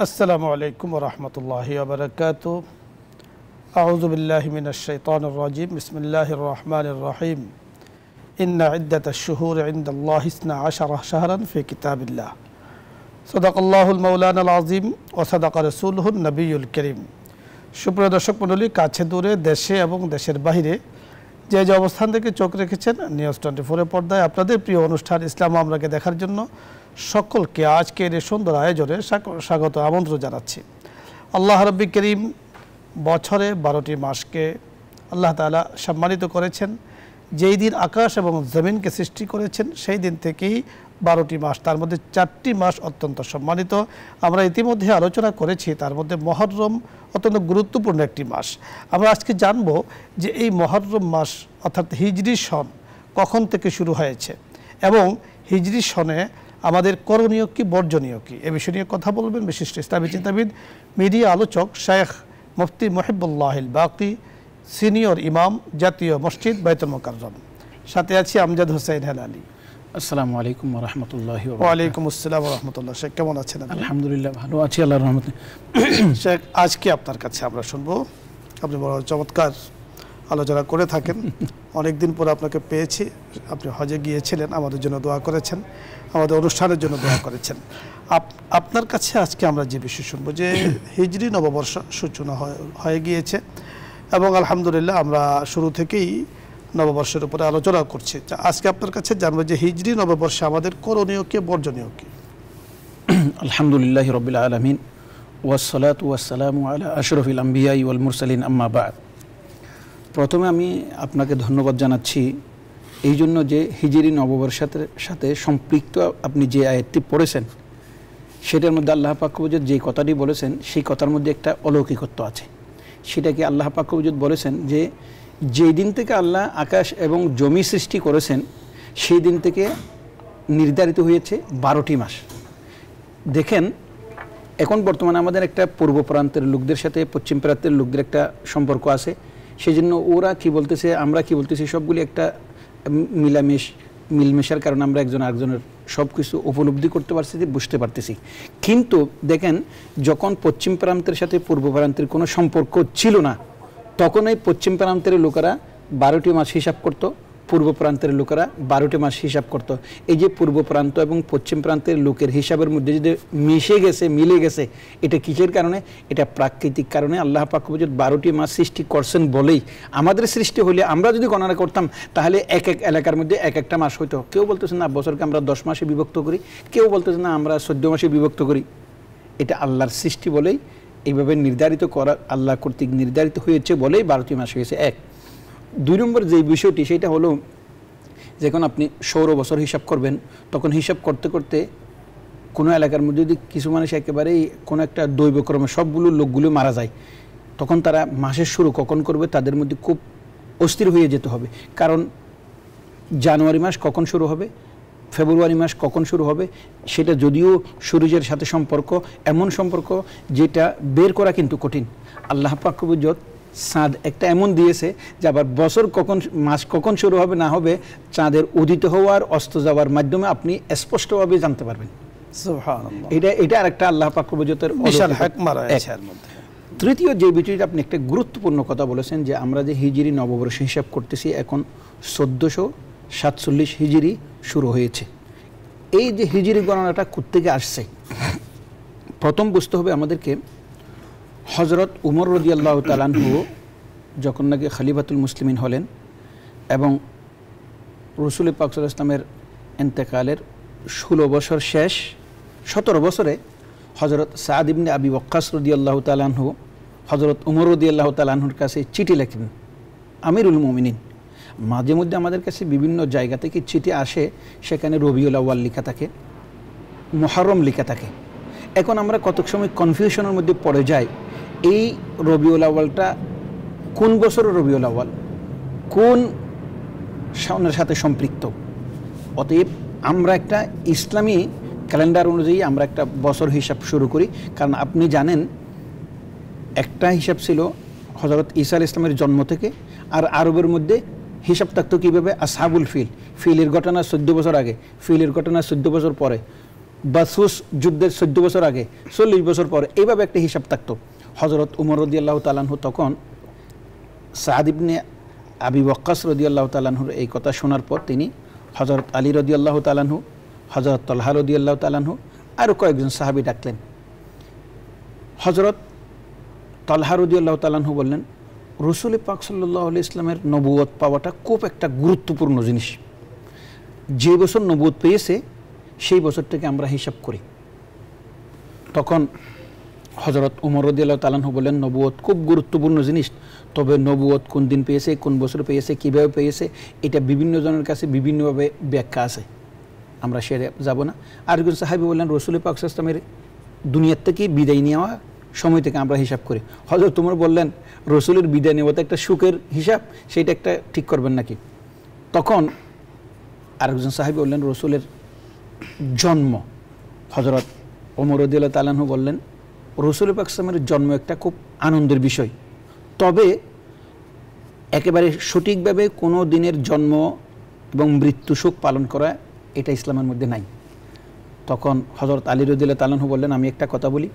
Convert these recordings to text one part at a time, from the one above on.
আসসালামু আলাইকুম ওয়া রাহমাতুল্লাহি ওয়া বারাকাতুহু। আউযু বিল্লাহি মিনাশ শাইতানির রাজীম। বিসমিল্লাহির রহমানির রহিম। ইন্না ইদ্দাতাশ শুহুরি ইনদাল্লাহি 12 শাহরান ফি কিতাবিল্লাহ। সাদাকাল্লাহুল মাওলানাল আযীম ওয়া সাদাকা রাসূলুহুন নবিয়্যুল কারীম। সুপ্রিয় দর্শক মণ্ডলী, কাছে দূরে, দেশে এবং দেশের বাইরে যে যে অবস্থান থেকে চোখ রেখেছেন নিউজ 24 পর্দায় আপনাদের প্রিয় অনুষ্ঠান ইসলাম আমরাকে দেখার জন্য সকলকে আজকের এই সুন্দর আয়োজনে স্বাগত আমন্ত্রণ জানাচ্ছি। আল্লাহ রাব্বুল কারীম বছরে 12টি মাসকে আল্লাহ তাআলা সম্মানিত করেছেন। যেই দিন আকাশ এবং জমিনকে সৃষ্টি করেছেন সেই দিন থেকেই 12টি মাস, তার মধ্যে 4টি মাস অত্যন্ত সম্মানিত। আমরা ইতিমধ্যে আলোচনা করেছি, তার মধ্যে মহররম অত্যন্ত গুরুত্বপূর্ণ একটি মাস। আমরা আজকে জানব যে এই মহররম মাস অর্থাৎ হিজরি সন কখন থেকে শুরু হয়েছে এবং হিজরি সনে আমাদের করণীয় কি বর্জনীয় কি, এ বিষয় নিয়ে কথা বলবেন বিশিষ্ট ইসলামী চিন্তাবিদ, মিডিয়া আলোচক শেখ মুফতি মুহিবুল্লাহিল বাকি, সিনিয়র ইমাম, জাতীয় মসজিদ বাইতুল মুকাররম। সাথে আছি আমজাদ হোসেন হেলালি। আসসালামু আলাইকুম ওয়া রাহমাতুল্লাহি ওয়া বারাকাতুহু। ওয়া আলাইকুম আসসালাম ওয়া রাহমাতুল্লাহ। শেখ কেমন আছেন? আলহামদুলিল্লাহ ভালো আছি আল্লাহর রহমতে। শেখ, আজকে আপনার কাছে আমরা শুনবো, আপনি বড় চমৎকার আলোচনা করে থাকেন। অনেকদিন পর আপনাকে পেয়েছি। আপনি হজে গিয়েছিলেন, আমাদের জন্য দোয়া করেছেন, আমাদের অনুষ্ঠানের জন্য দোয়া করেছেন। আপনার কাছে আজকে আমরা যে বিষয় শুনবো যে হিজরি নববর্ষ সূচনা হয়ে গিয়েছে এবং আলহামদুলিল্লাহ আমরা শুরু থেকেই নববর্ষের উপরে আলোচনা করছি। আজকে আপনার কাছে জানবো যে হিজরি নববর্ষে আমাদের করণীয় কি বর্জনীয় কি। আলহামদুলিল্লাহি রাব্বিল আলামিন ওয়াসসালাতু ওয়াসসালামু আলা আশরাফিল আমবিয়া ওয়াল মুরসালিন, আম্মা বা'দ। প্রথমে আমি আপনাকে ধন্যবাদ জানাচ্ছি এই জন্য যে হিজরি নববর্ষের সাথে সম্পৃক্ত আপনি যে আয়াতটি পড়েছেন সেটার মধ্যে আল্লাহ পাক রব্বুল যে কথাটি বলেছেন সেই কথার মধ্যে একটা অলৌকিকত্ব আছে। সেটাকে আল্লাহ পাক রব্বুল বলেছেন যে যেই দিন থেকে আল্লাহ আকাশ এবং জমি সৃষ্টি করেছেন সেই দিন থেকে নির্ধারিত হয়েছে 12টি মাস। দেখেন, এখন বর্তমানে আমাদের একটা পূর্ব প্রান্তের লোকদের সাথে পশ্চিম প্রান্তের লোকদের একটা সম্পর্ক আছে। সেই জন্য ওরা কি বলতেছে, আমরা কি বলতেছি, সবগুলি একটা মিলমেশার কারণে আমরা একজন আরেকজনের সব কিছু উপলব্ধি করতে পারছি, বুঝতে পারতেছি। কিন্তু দেখেন, যখন পশ্চিম প্রান্তের সাথে পূর্ব প্রান্তের কোনো সম্পর্ক ছিল না, তখন এই পশ্চিম প্রান্তের লোকেরা 12টি মাস হিসাব করত, পূর্ব প্রান্তের লোকেরা 12টি মাস হিসাব করত। এই যে পূর্ব প্রান্ত এবং পশ্চিম প্রান্তের লোকের হিসাবের মধ্যে যদি মিলে গেছে, এটা কিসের কারণে? এটা প্রাকৃতিক কারণে। আল্লাহ পাক রব্বুল 12টি মাস সৃষ্টি করছেন বলেই আমাদের সৃষ্টি হলে আমরা যদি গণনা করতাম তাহলে এক এক এলাকার মধ্যে এক একটা মাস হইতো। কেউ বলতেছে না বছরকে আমরা 10 মাসে বিভক্ত করি, কেউ বলতেছে না আমরা 14 মাসে বিভক্ত করি। এটা আল্লাহর সৃষ্টি বলেই এইভাবে নির্ধারিত করা, আল্লাহ কর্তৃক নির্ধারিত হয়েছে বলেই 12টি মাস হয়েছে। এক। 2 নম্বর যে বিষয়টি সেটা হলো, যখন আপনি সৌর বছর হিসাব করবেন তখন হিসাব করতে করতে কোনো এলাকার মধ্যে যদি কিছু মানুষ একেবারেই কোনো একটা দৈবক্রমে সবগুলো লোকগুলো মারা যায়, তখন তারা মাসের শুরু কখন করবে তাদের মধ্যে খুব অস্থির হয়ে যেতে হবে। কারণ জানুয়ারি মাস কখন শুরু হবে, ফেব্রুয়ারি মাস কখন শুরু হবে, সেটা যদিও সূর্যের সাথে সম্পর্ক, এমন সম্পর্ক যেটা বের করা কিন্তু কঠিন। আল্লাহ পাক রব্বুল চাঁদ একটা এমন দিয়েছে যে আবার বছর কখন, মাস কখন শুরু হবে না হবে চাঁদের উদিত হওয়ার অস্ত যাওয়ার মাধ্যমে আপনি স্পষ্টভাবে জানতে পারবেন। সুবহানাল্লাহ। এটা আরেকটা আল্লাহ পাক রব্বুল বিশাল হিকমা রয়েছে এর মধ্যে। তৃতীয় যে বিষয়টা আপনি একটা গুরুত্বপূর্ণ কথা বলেছেন যে আমরা যে হিজরি নববর্ষ হিসাব করতেছি এখন 1447 হিজরি শুরু হয়েছে। এই যে হিজরি গণনাটা কোত্থেকে আসছে, প্রথম বুঝতে হবে আমাদেরকে হযরত উমর রাদিয়াল্লাহু তাআলা আনহু যখন নাকি খলিফাতুল মুসলিমিন হলেন এবং রাসূল পাক সাল্লাল্লাহু আলাইহি ওয়াসাল্লামের ইন্তেকালের 16 বছর শেষ 17 বছরে হযরত সাদ ইবনে আবি ওয়াক্কাস রাদিয়াল্লাহু তাআলা আনহু হযরত উমর রাদিয়াল্লাহু তাআলা আনহুর কাছে চিঠি লেখেন। আমিরুল মুমিনিন, মাঝে মধ্যে আমাদের কাছে বিভিন্ন জায়গা থেকে চিঠি আসে, সেখানে রবিউল আউয়াল লেখা থাকে, মুহররম লেখা থাকে। এখন আমরা কতক সময় কনফিউশনের মধ্যে পড়ে যাই, এই রবিউল আউয়ালটা কোন বছরের রবিউল আউয়াল, কোন সনের সাথে সম্পৃক্ত। অতএব আমরা একটা ইসলামী ক্যালেন্ডার অনুযায়ী আমরা একটা বছর হিসাব শুরু করি। কারণ আপনি জানেন একটা হিসাব ছিল হযরত ঈসা আলাইহিস সালামের জন্ম থেকে, আর আরবের মধ্যে হিসাব থাকতো কীভাবে, আসহাবুল ফিলের ঘটনা 14 বছর আগে, ফিলের ঘটনা 14 বছর পরে, বাসুস যুদ্ধের 14 বছর আগে, 40 বছর পরে, এইভাবে একটা হিসাব থাকতো। হযরত উমর রাদিয়াল্লাহু তাআলা আনহু তখন সাদ ইবনে আবি ওয়াক্কাস রাদিয়াল্লাহু তাআলা আনহুর এই কথা শোনার পর তিনি হযরত আলী রাদিয়াল্লাহু তাআলা আনহু, হযরত তালহা রাদিয়াল্লাহু তাআলা আনহু, আরও কয়েকজন সাহাবী ডাকলেন। হযরত তালহা রাদিয়াল্লাহু তাআলা আনহু বললেন, রাসূল পাক সাল্লাল্লাহু আলাইহি ইসলামের নবুয়ত পাওয়াটা খুব একটা গুরুত্বপূর্ণ জিনিস। যে বছর নবুয়ত পেয়েছে সেই বছরটাকে আমরা হিসাব করি। তখন হযরত উমর রাদিয়াল্লাহু তাআলা আনহু বললেন, নবুয়ত খুব গুরুত্বপূর্ণ জিনিস, তবে নবুয়ত কোন দিন পেয়েছে, কোন বছর পেয়েছে, কীভাবে পেয়েছে, এটা বিভিন্ন জনের কাছে বিভিন্নভাবে ব্যাখ্যা আছে, আমরা সেরে যাব না। আরেকজন সাহাবী বললেন, রাসূল পাক সাল্লাল্লাহু আলাইহি ওয়াসাল্লামের দুনিয়ার থেকে বিদায় নেওয়া সময় থেকে আমরা হিসাব করি। হযরত উমর বললেন, রাসূলের বিদায় নেওয়া তো একটা সুখের হিসাব, সেইটা একটা ঠিক করবেন নাকি? তখন আরেকজন সাহাবী বললেন, রাসূলের জন্ম। হযরত ওমর রাদিয়াল্লাহু তাআলা আনহু বললেন, রাসূল পাক সাল্লাল্লাহু আলাইহি ওয়াসাল্লামের জন্ম একটা খুব আনন্দের বিষয়, তবে একেবারে সঠিকভাবে কোনো দিনের জন্ম এবং মৃত্যু শোক পালন করা এটা ইসলামের মধ্যে নাই। তখন হযরত আলী রাদিয়াল্লাহু তাআলা আনহু বললেন, আমি একটা কথা বলি।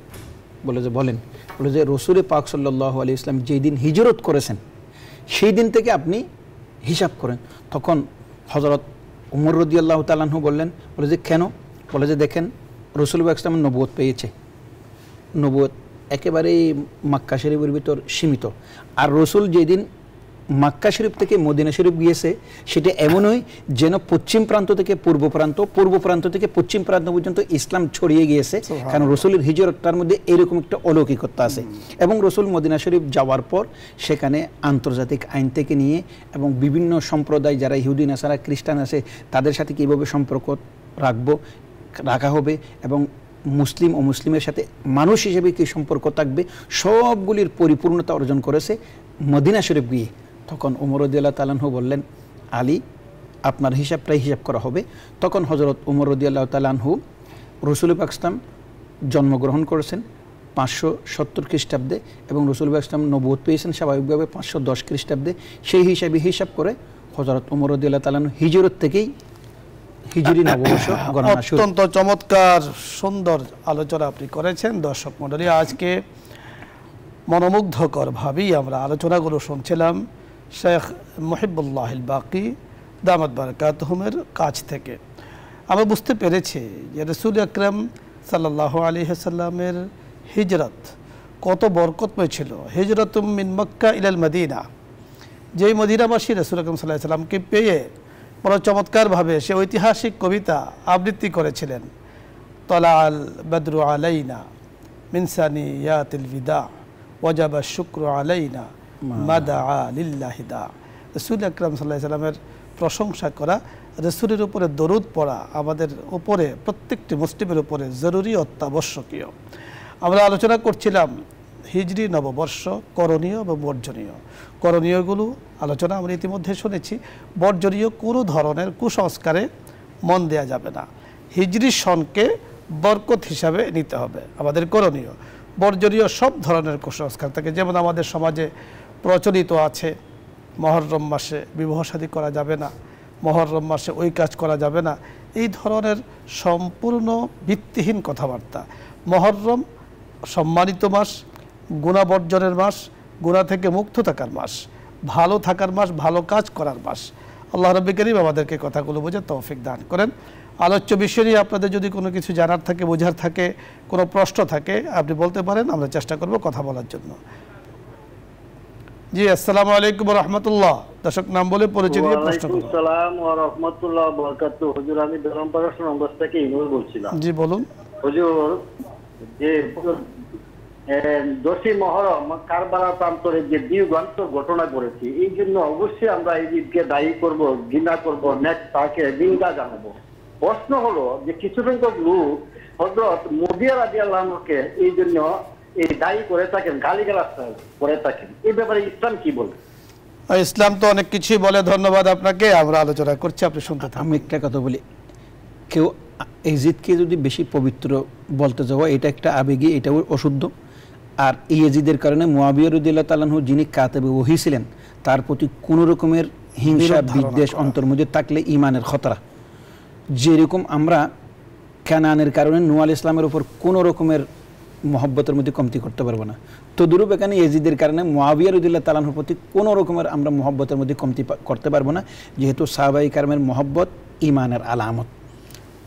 বলে যে বলেন। বলে যে রাসূল পাক সাল্লাল্লাহু আলাইহি ওয়াসাল্লাম যেই দিন হিজরত করেছেন সেই দিন থেকে আপনি হিসাব করেন। তখন হযরত উমর রাদিয়াল্লাহু তাআলা আনহু বললেন, বলে যে কেন? বলে যে দেখেন, রাসূল পাক সাল্লাল্লাহু আলাইহি ওয়াসাল্লাম নবুয়ত পেয়েছে, নবুয়ত একেবারেই মক্কা শরীফের ভিতর সীমিত। আর রাসূল যেদিন মক্কা শরীফ থেকে মদিনা শরীফ গিয়েছে সেটা এমনই যেন পশ্চিম প্রান্ত থেকে পূর্ব প্রান্ত, পূর্ব প্রান্ত থেকে পশ্চিম প্রান্ত পর্যন্ত ইসলাম ছড়িয়ে গিয়েছে। কারণ রাসূলের হিজরতটার মধ্যে এরকম একটা অলৌকিকতা আছে। এবং রাসূল মদিনা শরীফ যাওয়ার পর সেখানে আন্তর্জাতিক আইন থেকে নিয়ে এবং বিভিন্ন সম্প্রদায় যারা ইহুদি নাসারা খ্রিস্টান আছে তাদের সাথে কীভাবে সম্পর্ক রাখা হবে এবং মুসলিম ও মুসলিমের সাথে মানুষ হিসেবে কী সম্পর্ক থাকবে, সবগুলির পরিপূর্ণতা অর্জন করেছে মদিনা শরীফ গিয়ে। তখন উমর রাদিয়াল্লাহু তাআলা আনহু বললেন, আলী আপনার হিসাবটাই হিসাব করা হবে। তখন হযরত উমর রাদিয়াল্লাহু তাআলা আনহু, রাসূল পাক সাল্লাল্লাহু আলাইহি ওয়াসাল্লাম জন্মগ্রহণ করেছেন 570 খ্রিস্টাব্দে এবং রাসূল পাক সাল্লাল্লাহু আলাইহি ওয়াসাল্লাম নবুয়ত পেয়েছেন স্বাভাবিকভাবে 510 খ্রিস্টাব্দে। সেই হিসাবে হিসাব করে হযরত উমর রাদিয়াল্লাহু তাআলা আনহু হিজরত থেকেই হিজরি নববর্ষ গণনা শুরু। অত্যন্ত চমৎকার সুন্দর আলোচনা আপনি করেছেন। দর্শক মণ্ডলী, আজকে মনোমুগ্ধকরভাবেই আমরা আলোচনাগুলো শুনছিলাম শেখ মুহিবুল্লাহ আল বাকি দামাত বারাকাতুহুমের কাছ থেকে। আমরা বুঝতে পেরেছি যে রাসূল আকরাম সাল্লাল্লাহু আলাইহি ওয়াসাল্লামের হিজরত কত বরকতময় ছিল। হিজরতুম মিন মক্কা ইলাল মদিনা, যেই মদিনাবাসী রাসূল আকরাম সাল্লাল্লাহু আলাইহি ওয়াসাল্লামকে পেয়ে বড় চমৎকারভাবে সে ঐতিহাসিক কবিতা আবৃত্তি করেছিলেন, তলা আল বদরু আলাইনা মিন সানিয়াতিল বিদা ওয়াজাবা শুকরু আলাইনা মাদা লিল্লাহি দা। রাসূল আকরাম সাল্লাল্লাহু আলাইহি ওয়াসাল্লামের প্রশংসা করা, রাসূলের উপরে দরুদ পড়া আমাদের উপরে, প্রত্যেকটি মুসলিমের উপরে জরুরি অত্যাবশ্যকীয়। আমরা আলোচনা করছিলাম হিজরি নববর্ষ, করণীয় এবং বর্জনীয়। করণীয়গুলো আলোচনা আমরা ইতিমধ্যে শুনেছি। বর্জনীয় কোনো ধরনের কুসংস্কারে মন দেয়া যাবে না। হিজরি সনকে বরকত হিসাবে নিতে হবে আমাদের করণীয়। বর্জনীয় সব ধরনের কুসংস্কার থাকে, যেমন আমাদের সমাজে প্রচলিত আছে মহররম মাসে বিবাহ শাদী করা যাবে না, মহররম মাসে ওই কাজ করা যাবে না, এই ধরনের সম্পূর্ণ ভিত্তিহীন কথাবার্তা। মহররম সম্মানিত মাস, গুনাহ বর্জনের মাস, গুনাহ থেকে মুক্ত থাকার মাস, ভালো থাকার মাস, ভালো কাজ করার মাস। আল্লাহ রাব্বুল কারীম আমাদেরকে কথাগুলো বোঝার তৌফিক দান করেন। আলোচ্য বিষয় নিয়ে আপনাদের যদি কোনো কিছু জানার থাকে, বোঝার থাকে, কোনো প্রশ্ন থাকে, আপনি বলতে পারেন, আমরা চেষ্টা করব কথা বলার জন্য। জি, আসসালামু আলাইকুম ওয়া রাহমাতুল্লাহ। দর্শক নাম বলে পরিচয় দিয়ে প্রশ্ন করুন। ওয়া আলাইকুম আসসালাম ওয়া রাহমাতুল্লাহি ওয়া বারাকাতুহু। হুজুর, আমি বেলমপাড়া সুনামগঞ্জ থেকে ইনুর বলছিলাম। জি বলুন। হুজুর, যে 10ই মুহররম কারবালার প্রান্তরে যে দিওগান্তর ঘটনা ঘটেছে, এই জন্য অবশ্যই আমরা এই ঈদকে দায়ী করব, ঘৃণা করব, তাকে নিন্দা জানাবো। প্রশ্ন হলো যে কিছু সংখ্যক লোক হযরত মুগিয়া রাদিয়াল্লাহু আনহুকে এই জন্য এই দায়ী করে থাকেন, গালিগালাজ করে থাকেন। এই ব্যাপারে ইসলাম কি বলে? ইসলাম তো অনেক কিছুই বলে। ধন্যবাদ আপনাকে। আমরা আলোচনা করছি, আপনি শুনতে থাকুন। আমি একটা কথা বলি, কেউ এই জিদকে যদি বেশি পবিত্র বলতে যাওয়া, এটা একটা আবেগী, এটাও অশুদ্ধ। আর এই ইয়াজিদের কারণে মুআবিয়া রাদিয়াল্লাহু তাআলা আনহু যিনি কাতেবে ওহী ছিলেন, তার প্রতি কোনো রকমের হিংসা বিদ্বেষ অন্তর মধ্যে থাকলে ঈমানের খতরা। যেরকম আমরা কানানের কারণে নূহ আলাইহিস সালামের উপর কোনো রকমের মহব্বতের মধ্যে কমতি করতে পারবো না। তদুরূপ এখানে ইয়াজিদের কারণে মুআবিয়া রাদিয়াল্লাহু তাআলার প্রতি কোনো রকমের আমরা মহব্বতের মধ্যে কমতি করতে পারবো না, যেহেতু সাহাবায়ে কেরামের মহব্বত ঈমানের আলামত।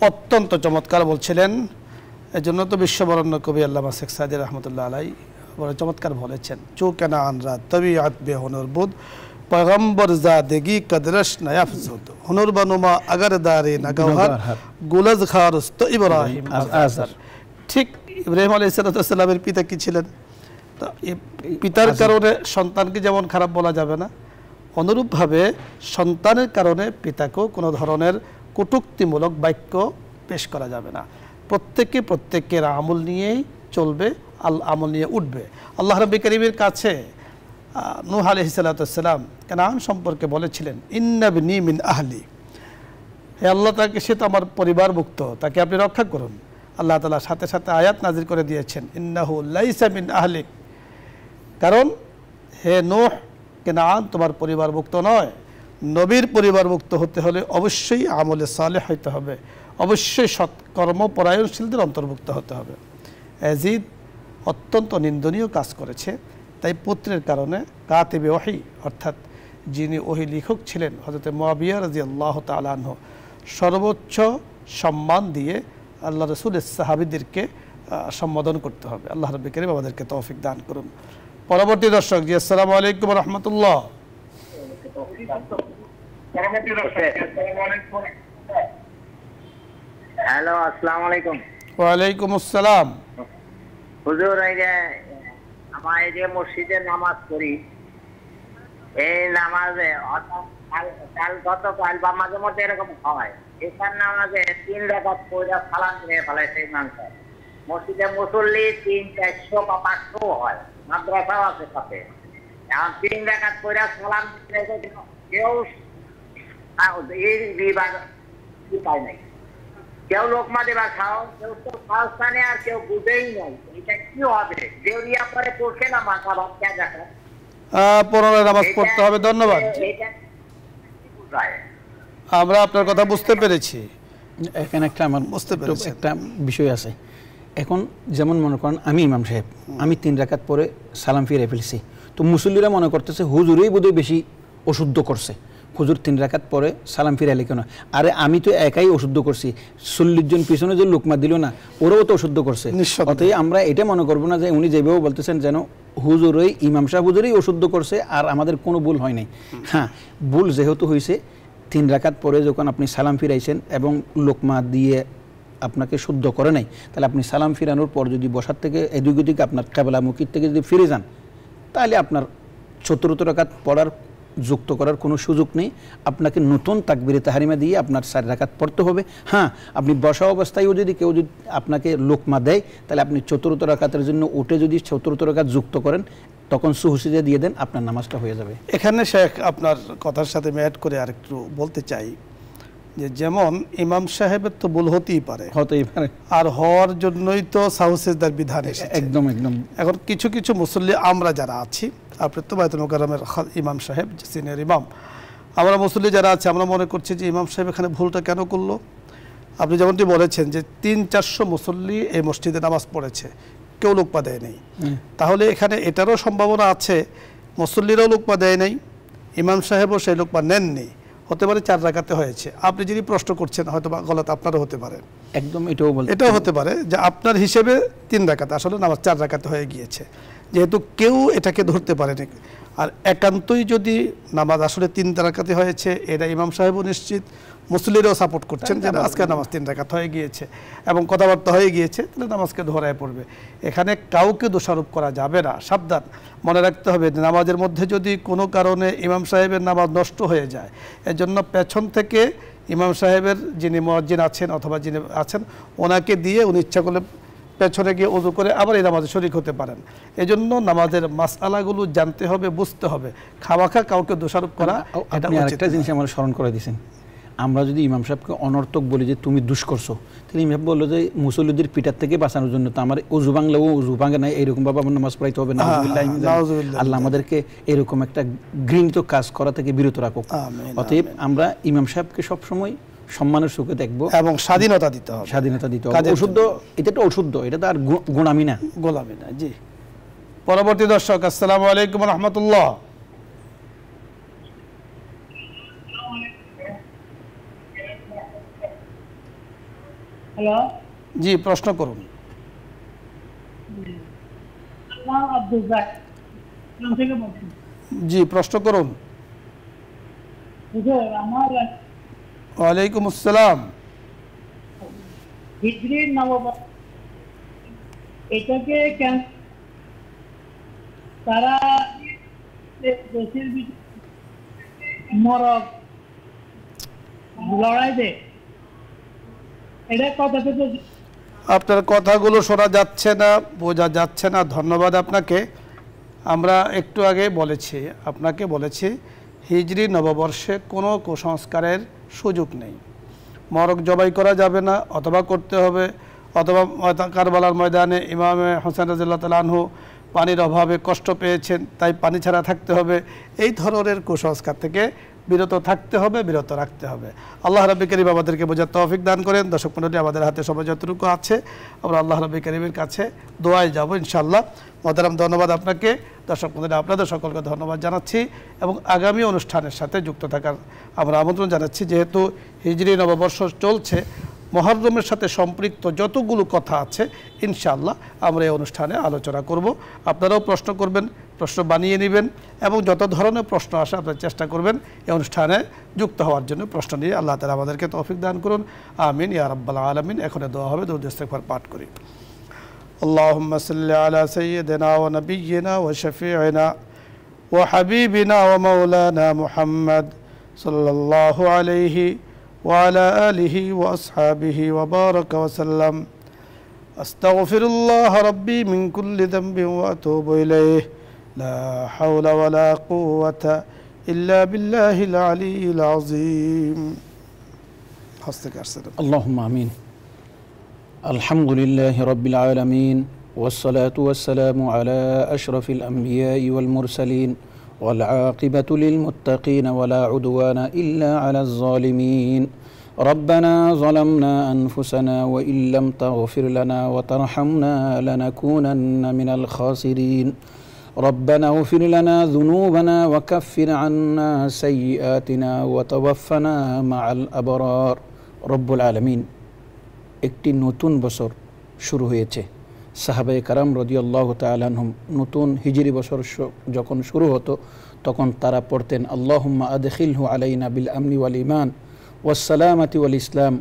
অত্যন্ত চমৎকার বলছিলেন। এজন্য তো বিশ্ববরণ্য কবি আল্লামা শেখ সাদি রহমতুল্লাহ আলাই বড় চমৎকার বলেছেন, চো কেনা আনরা তবিআত বে হুনর বুদ পয়গম্বর জাদেগি কদরশ নয়াফজুদ হুনর বানুমা আগর দারে নগওহর গুলজ খারুস্ত ইব্রাহিম আযর। ঠিক ইব্রাহিম আলাইহিস সালামের পিতা কি ছিলেন? তো পিতার কারণে সন্তানকে যেমন খারাপ বলা যাবে না, অনুরূপভাবে সন্তানের কারণে পিতাকেও কোনো ধরনের কটূক্তিমূলক বাক্য পেশ করা যাবে না। প্রত্যেকের আমল নিয়েই চলবে, আমল নিয়ে উঠবে। আল্লাহ রাব্বুল কারীমের কাছে নূহ আলাইহিস সালাম কানান সম্পর্কে বলেছিলেন, ইন্নাবনি মিন আহলি, হে আল্লাহ, তাকে সে তো আমার পরিবারভুক্ত, তাকে আপনি রক্ষা করুন। আল্লাহ তাআলা সাথে সাথে আয়াত নাযিল করে দিয়েছেন, ইন্নাহু লাইসা মিন আহলিক, কারণ হে নূহ, কানান তোমার পরিবারভুক্ত নয়। নবীর পরিবারভুক্ত হতে হলে অবশ্যই আমলে সালেহ হইতে হবে, অবশ্যই সৎকর্ম পরায়ণশীলদের অন্তর্ভুক্ত হতে হবে। ইয়াজিদ অত্যন্ত নিন্দনীয় কাজ করেছে, তাই পুত্রের কারণে কাতিবে ওহী অর্থাৎ যিনি ওহী লেখক ছিলেন হযরত মুআবিয়া রাদিয়াল্লাহু তাআলা আনহু সর্বোচ্চ সম্মান দিয়ে আল্লাহ রাসূলের সাহাবীদেরকে সম্বোধন করতে হবে। আল্লাহ রাব্বুল কারীম আমাদেরকে তৌফিক দান করুন। পরবর্তী দর্শক জি, আসসালামু আলাইকুম ওয়া রাহমাতুল্লাহ। হ্যালো, আসসালামু আলাইকুম। ওয়া আলাইকুম আসসালাম। হুজুর, এই যে আমার এই যে মসজিদে নামাজ পড়ি, এই নামাজে গতকাল বা মাঝে মধ্যে এরকম হয়, এখান নামাজে 3 রাকাত পড়ে সালাম দিয়ে ফেলাইছে ইমাম সাহেব। মসজিদে মুসল্লি 300-400 বা 500 হয়, মাদ্রাসাও আছে সাথে। এখন 3 রাকাত পড়ে সালাম দিতে কেউ এই বিভাগ পায় নাই, কেউ লোকমা দেবার খাও, কেউ তো খাওয়াস্থানে, আর কেউ বুঝেই নাই এটা কি হবে। দেউরিয়া পরে পড়ছে না মাথা ভাত কে দেখা পুনরায় নামাজ পড়তে হবে। ধন্যবাদ, আমরা আপনার কথা বুঝতে পেরেছি। এখানে একটা আমার বুঝতে পেরেছি একটা বিষয় আছে। এখন যেমন মনে করেন আমি ইমাম সাহেব, আমি 3 রাকাত পরে সালাম ফিরে ফেলছি, তো মুসল্লিরা মনে করতেছে হুজুরই বোধহয় বেশি অশুদ্ধ করছে, হুজুর 3 রাকাত পরে সালাম ফিরাইলে কেন? আরে আমি তো একাই অশুদ্ধ করছি, 40 জন পিছনে যে লোকমা দিল না, ওরাও তো অশুদ্ধ করছে। অতএব আমরা এটা মনে করবো না যে উনি যেভাবে বলতেছেন যেন হুজুরই ইমাম সাহেব হুজুরই অশুদ্ধ করছে আর আমাদের কোনো ভুল হয় নাই। হ্যাঁ, ভুল যেহেতু হয়েছে, 3 রাকাত পরে যখন আপনি সালাম ফিরাইছেন এবং লোকমা দিয়ে আপনাকে শুদ্ধ করে নাই, তাহলে আপনি সালাম ফিরানোর পর যদি বসার থেকে এদিক ওদিকে আপনার কিবলামুখী থেকে যদি ফিরে যান, তাহলে আপনার চতুর্থ রাকাত পড়ার যুক্ত করার কোনো সুযোগ নেই। আপনাকে নতুন তাকবীরে তাহরিমা দিয়ে আপনার 4 রাকাত পড়তে হবে। হ্যাঁ, আপনি বসা অবস্থায়ও যদি কেউ যদি আপনাকে লোকমা দেয়, তাহলে আপনি চতুর্থ রাকাতের জন্য উঠে যদি চতুর্থ রাকাত যুক্ত করেন, তখন সুহুসিদা দিয়ে দেন, আপনার নামাজটা হয়ে যাবে। এখানে শেখ আপনার কথার সাথে আমি অ্যাড করে আরেকটু বলতে চাই যে যেমন ইমাম সাহেবের তো ভুল হতেই পারে, আর হওয়ার জন্যই তো সাহুসিজদার বিধান এসেছে। একদম একদম। এখন কিছু কিছু মুসল্লি আমরা যারা আছি, আপনি তো বাইতুল মুকাররমের ইমাম সাহেব সিনিয়র ইমাম, আমরা মুসল্লি যারা আছে আমরা মনে করছি যে ইমাম সাহেব এখানে ভুলটা কেন করলো। আপনি যেমনটি বলেছেন যে 300-400 মুসল্লি এই মসজিদে নামাজ পড়েছে, কেউ লোকমা দেয় নেই, তাহলে এখানে এটারও সম্ভাবনা আছে মুসল্লিরাও লোকমা দেয় নাই, ইমাম সাহেবও সেই লোকমা নেননি, হতে পারে 4 রাকাতে হয়েছে। আপনি যিনি প্রশ্ন করছেন হয়তো বা গলত আপনারও হতে পারে, একদম এটাও হতে পারে যে আপনার হিসেবে 3 রাকাত, আসলে নামাজ 4 রাকাতে হয়ে গিয়েছে, যেহেতু কেউ এটাকে ধরতে পারেনি। আর একান্তই যদি নামাজ আসলে 3 রাকাতে হয়েছে, এটা ইমাম সাহেবও নিশ্চিত, মুসল্লিরাও সাপোর্ট করছেন যে আজকে নামাজ 3 রাকাত হয়ে গিয়েছে এবং কথাবার্তা হয়ে গিয়েছে, তাহলে নামাজকে ধরায় পড়বে। এখানে কাউকে দোষারোপ করা যাবে না। সাবধান, মনে রাখতে হবে যে নামাজের মধ্যে যদি কোনো কারণে ইমাম সাহেবের নামাজ নষ্ট হয়ে যায়, এজন্য পেছন থেকে ইমাম সাহেবের যিনি মুয়াজ্জিন আছেন অথবা যিনি আছেন ওনাকে দিয়ে উনি ইচ্ছা করলে পেছনে গিয়ে ওযু করে আবার এই নামাজে শরীক হতে পারেন। এজন্য নামাজের মাসআলাগুলো জানতে হবে, বুঝতে হবে, খাওয়াখা কাউকে দোষারোপ করা এটা উচিত। একটা জিনিস আমার স্মরণ করে দিয়েছেন, আমরা যদি ইমাম সাহেবকে অনর্থক বলি যে তুমি দুষ করছো, তাহলে ইমাম সাহেব বললো যে মুসল্লিদের পিঠার থেকে বাঁচানোর জন্য তো আমার অজু ভাঙলেও অজু ভাঙে না, এরকম ভাবে আমার নামাজ পড়াইতে হবে না। আল্লাহ আমাদেরকে এরকম একটা ঘৃণিত কাজ করা থেকে বিরত রাখুক। অতএব আমরা ইমাম সাহেবকে সবসময় সম্মানের চোখে দেখবো এবং স্বাধীনতা দিতে হবে, স্বাধীনতা দিতে হবে। কাজের অশুদ্ধ, এটা তো অশুদ্ধ, এটা তো আর গোলামি না, গোলামি না। জি, পরবর্তী দর্শক, আসসালামু আলাইকুম রহমতুল্লাহ। হ্যালো, জি, প্রশ্ন করুন। নাম আব্দুল জাক, কোন থেকে বলছেন? জি, প্রশ্ন করুন। হুজুর, আমার ওয়ালাইকুম আসসালাম। হিজরি নববর্ষ এটাকে কেন তারা দেশের ভিতরে মরক লড়াই দেয়, এটা কথা থেকে আপনার কথাগুলো শোনা যাচ্ছে না, বোঝা যাচ্ছে না। ধন্যবাদ আপনাকে। আমরা একটু আগে বলেছি, আপনাকে বলেছি, হিজরি নববর্ষে কোনো কুসংস্কারের সুযোগ নেই। মরক জবাই করা যাবে না, অথবা করতে হবে, অথবা কারবালার ময়দানে ইমামে হোসেন রাদিয়াল্লাহু তাআলা আনহু পানির অভাবে কষ্ট পেয়েছেন, তাই পানি ছাড়া থাকতে হবে। এই ধরনের কুসংস্কার থেকে বিরত থাকতে হবে, বিরত রাখতে হবে। আল্লাহ রাব্বুল কারীম আমাদেরকে বোঝার তৌফিক দান করেন। দর্শক মণ্ডলী, আমাদের হাতে সময় যতটুকু আছে আমরা আল্লাহ রাব্বুল কারীমের কাছে দোয়ায় যাব ইনশাআল্লাহ। মোহতারাম, ধন্যবাদ আপনাকে। দর্শক মণ্ডলী, আপনাদের সকলকে ধন্যবাদ জানাচ্ছি এবং আগামী অনুষ্ঠানের সাথে যুক্ত থাকার আমরা আমন্ত্রণ জানাচ্ছি। যেহেতু হিজরি নববর্ষ চলছে, মুহররমের সাথে সম্পৃক্ত যতগুলো কথা আছে ইনশাআল্লাহ আমরা এই অনুষ্ঠানে আলোচনা করব। আপনারাও প্রশ্ন করবেন, প্রশ্ন বানিয়ে নেবেন এবং যত ধরনের প্রশ্ন আসে আপনারা চেষ্টা করবেন এই অনুষ্ঠানে যুক্ত হওয়ার জন্য। প্রশ্ন নিয়ে আল্লাহ তাআলা আমাদেরকে তৌফিক দান করুন। আমিন ইয়া রাব্বাল আলামিন। এখন দোয়া হবে, দরুদ ইস্তিগফার পাঠ করি। আল্লাহুম্মা সাল্লি আলা সাইয়্যিদিনা ওয়া নাবিয়্যিনা ওয়া শাফিঈনা ওয়া হাবিবিনা ওয়া মাওলানা মুহাম্মদ সাল্লাল্লাহু আলাইহি وعلى آله وأصحابه وبارك وسلم. أستغفر الله ربي من كل ذنب وأتوب إليه. لا حول ولا قوة إلا بالله العلي العظيم. اللهم آمين. الحمد لله رب العالمين، والصلاة والسلام على أشرف الأنبياء والمرسلين، والعاقبة للمتقين ولا عدوان إلا على الظالمين. ربنا ظلمنا أنفسنا وإن لم تغفر لنا وترحمنا لنكونن من الخاسرين. ربنا اغفر لنا ذنوبنا وكفر عنا سيئاتنا وتوفنا مع الأبرار. رب العالمين, একটি নতুন বছর শুরু হয়েছে। সাহাবায়ে কারাম রাদিয়াল্লাহু তাআলা আনহুম নতুন হিজরি বছর যখন শুরু হতো তখন তারা পড়তেন, আল্লাহুম্মা আদখিলহু আলাইনা বিল আমনি ওয়াল ঈমান ওয়াস সালামাতি ওয়াল ইসলাম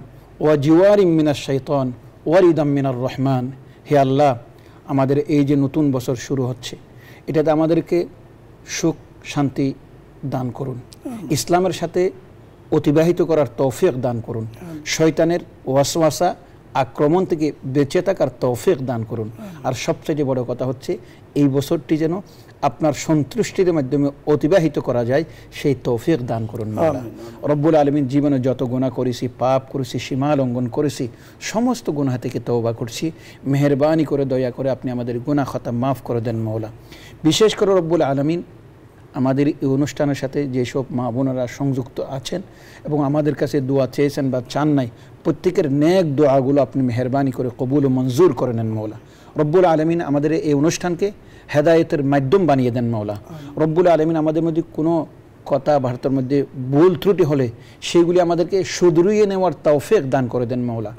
ওয়া জিওয়ারিম মিনাশ শাইতান ওয়া রিদাম মিনার রহমান। হে আল্লাহ, আমাদের এই যে নতুন বছর শুরু হচ্ছে, এটাতে আমাদেরকে সুখ শান্তি দান করুন, ইসলামের সাথে অতিবাহিত করার তৌফিক দান করুন, শয়তানের ওয়াসওয়াসা আক্রমণ থেকে বেঁচে থাকার তৌফিক দান করুন। আর সবচেয়ে বড় কথা হচ্ছে এই বছরটি যেন আপনার সন্তুষ্টির মাধ্যমে অতিবাহিত করা যায়, সেই তৌফিক দান করুন। রব্বুল আলামিন, জীবনে যত গুনাহ করেছি, পাপ করেছি, সীমা লঙ্ঘন করেছি, সমস্ত গুনাহ থেকে তওবা করছি। মেহেরবানি করে দয়া করে আপনি আমাদের গুনাহ খাতা মাফ করে দেন মওলা। বিশেষ করে রব্বুল আলামিন, আমাদের এই অনুষ্ঠানের সাথে যেসব মা বোনেরা সংযুক্ত আছেন এবং আমাদের কাছে দোয়া চেয়েছেন বা চান নাই, প্রত্যেকের নেক দোয়াগুলো আপনি মেহেরবানি করে কবুল ও মঞ্জুর করে নেন মওলা। রব্বুল আলামিন, আমাদের এই অনুষ্ঠানকে হেদায়েতের মাধ্যম বানিয়ে দেন মওলা। রব্বুল আলামিন, আমাদের মধ্যে কোনো কথাবার্তার মধ্যে ভুল ত্রুটি হলে সেগুলি আমাদেরকে শুধরিয়ে নেওয়ার তৌফিক দান করে দেন মওলা।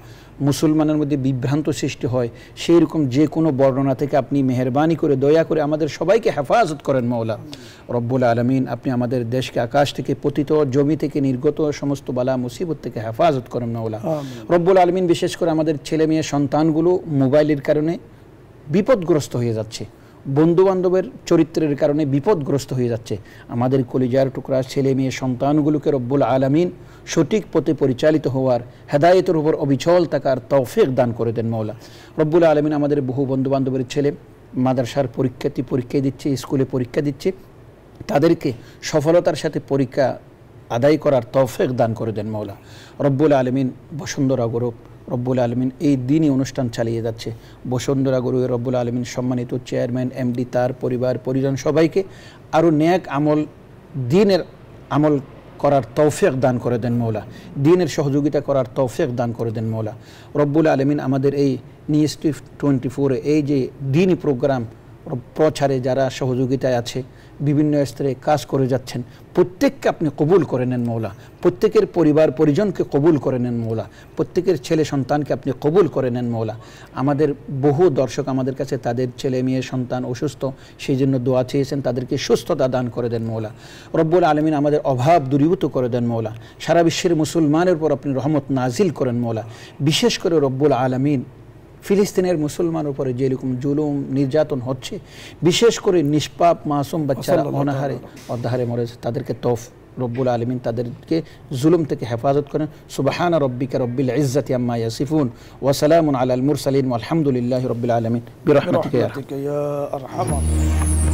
মুসলমানের মধ্যে বিভ্রান্ত সৃষ্টি হয়, সেই রকম যে কোনো বর্ণনা থেকে আপনি মেহেরবানি করে দয়া করে আমাদের সবাইকে হেফাজত করেন মওলা। রব্বুল আলামিন, আপনি আমাদের দেশকে আকাশ থেকে পতিত, জমি থেকে নির্গত সমস্ত বালা মুসিবত থেকে হেফাজত করেন মওলা। রব্বুল আলামিন, বিশেষ করে আমাদের ছেলে মেয়ে সন্তানগুলো মোবাইলের কারণে বিপদগ্রস্ত হয়ে যাচ্ছে, বন্ধুবান্ধবের চরিত্রের কারণে বিপদগ্রস্ত হয়ে যাচ্ছে। আমাদের কলিজার টুকরা ছেলে মেয়ে সন্তানগুলোকে রব্বুল আলামিন সঠিক পথে পরিচালিত হওয়ার, হেদায়েতের উপর অবিচল থাকার তৌফিক দান করে দেন মওলা। রব্বুল আলামিন, আমাদের বহু বন্ধুবান্ধবের ছেলে মাদ্রাসার পরীক্ষা দিচ্ছে, স্কুলে পরীক্ষা দিচ্ছে, তাদেরকে সফলতার সাথে পরীক্ষা আদায় করার তৌফিক দান করে দেন মওলা। রব্বুল আলামিন, বসুন্ধরা গ্রুপ রব্বুল আলামিন এই দিনই অনুষ্ঠান চালিয়ে যাচ্ছে। বসুন্ধরা গ্রুপের রব্বুল আলামিন সম্মানিত চেয়ারম্যান, এমডি, তার পরিবার পরিজন সবাইকে আরও নেক আমল, দিনের আমল করার তৌফিক দান করে দেন মৌলা, দ্বীনের সহযোগিতা করার তৌফিক দান করে দেন মৌলা। রব্বুল আলামিন আমাদের এই নিউজ 24 এই যে দ্বীনি প্রোগ্রাম প্রচারে যারা সহযোগিতায় আছে, বিভিন্ন স্তরে কাজ করে যাচ্ছেন, প্রত্যেককে আপনি কবুল করে নেন মৌলা, প্রত্যেকের পরিবার পরিজনকে কবুল করে নেন মৌলা, প্রত্যেকের ছেলে সন্তানকে আপনি কবুল করে নেন মৌলা। আমাদের বহু দর্শক আমাদের কাছে তাদের ছেলে মেয়ে সন্তান অসুস্থ, সেই জন্য দোয়া চেয়েছেন, তাদেরকে সুস্থতা দান করে দেন মৌলা। রব্বুল আলামিন আমাদের অভাব দূরীভূত করে দেন মৌলা। সারা বিশ্বের মুসলমানের উপর আপনি রহমত নাজিল করেন মৌলা। বিশেষ করে রব্বুল আলামিন ফিলিস্তিনের মুসলমানের উপরে যেরকম জুলুম নির্যাতন হচ্ছে, বিশেষ করে নিষ্পাপ মাসুম বাচ্চারা অনাহারে অর্ধাহারে মরেছে, তাদেরকে রব্বুল আলামিন তাদেরকে জুলুম থেকে হেফাজত করেন। সুবহানা রব্বিকা রব্বিল ইজ্জাতি আম্মা ইয়াসিফুন ওয়া সালামুন আলাল মুরসালিন ওয়ালহামদুলিল্লাহি রব্বিল আলামিন বিরহমাতিকা ইয়া আরহামার রাহিমিন।